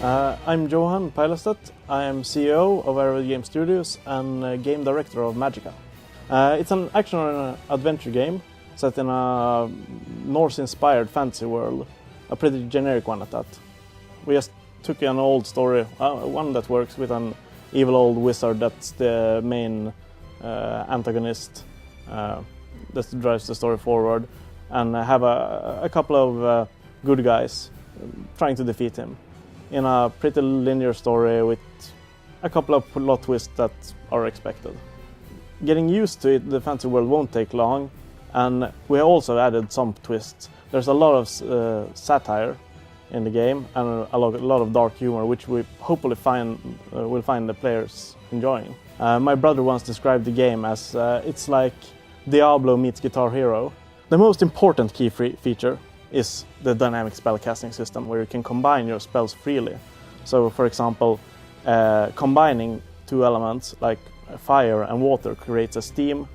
I'm Johan Pilestedt. I am CEO of Arrowhead Studios and game director of Magicka. It's an action and adventure game set in a Norse-inspired fantasy world, a pretty generic one at that. We just took an old story, one that works with an evil old wizard that's the main antagonist that drives the story forward, and have a couple of good guys trying to defeat him in a pretty linear story with a couple of plot twists that are expected. Getting used to it, the fantasy world won't take long, and we also added some twists. There's a lot of satire in the game and a lot of dark humor, which we hopefully will find the players enjoying. My brother once described the game as it's like Diablo meets Guitar Hero. The most important key feature is the dynamic spellcasting system, where you can combine your spells freely. So, for example, combining two elements like fire and water creates a steam,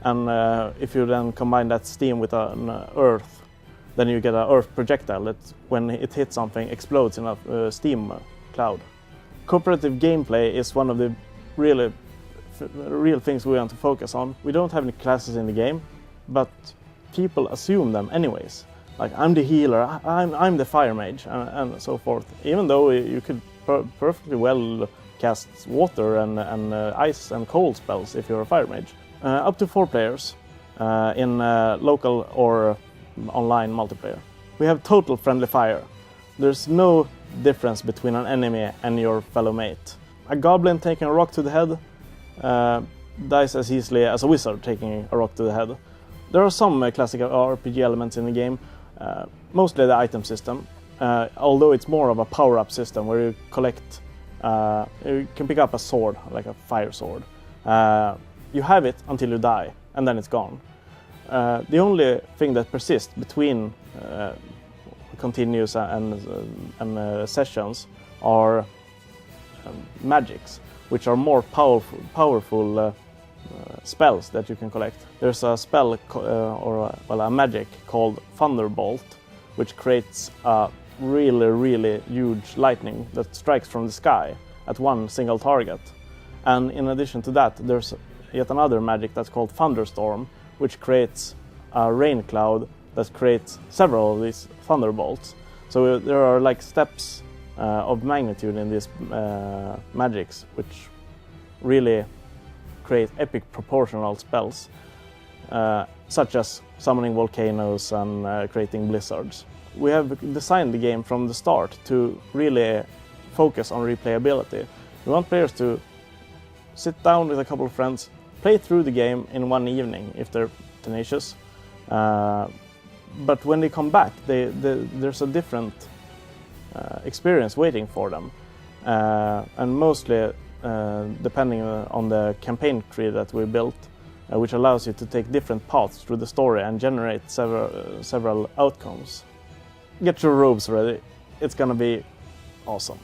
and if you then combine that steam with an earth, then you get an earth projectile that, when it hits something, explodes in a steam cloud. Cooperative gameplay is one of the real things we want to focus on. We don't have any classes in the game, but people assume them anyways. Like, I'm the healer, I'm the fire mage, and so forth. Even though you could perfectly well cast water and ice and cold spells if you're a fire mage. Up to 4 players in local or online multiplayer. We have total friendly fire. There's no difference between an enemy and your fellow mate. A goblin taking a rock to the head dies as easily as a wizard taking a rock to the head. There are some classic RPG elements in the game, mostly the item system, although it's more of a power-up system where you collect, you can pick up a sword, like a fire sword. You have it until you die, and then it's gone. The only thing that persists between continues and sessions are magics, which are more powerful spells that you can collect. There's a spell a magic called Thunderbolt, which creates a really huge lightning that strikes from the sky at one single target. And in addition to that, there's yet another magic that's called Thunderstorm, which creates a rain cloud that creates several of these thunderbolts. So there are like steps of magnitude in these magics, which really create epic proportional spells, such as summoning volcanoes and creating blizzards. We have designed the game from the start to really focus on replayability. We want players to sit down with a couple of friends, play through the game in one evening if they're tenacious, but when they come back, there's a different experience waiting for them, and mostly depending on the campaign tree that we built, which allows you to take different paths through the story and generate several outcomes. Get your robes ready, it's gonna be awesome.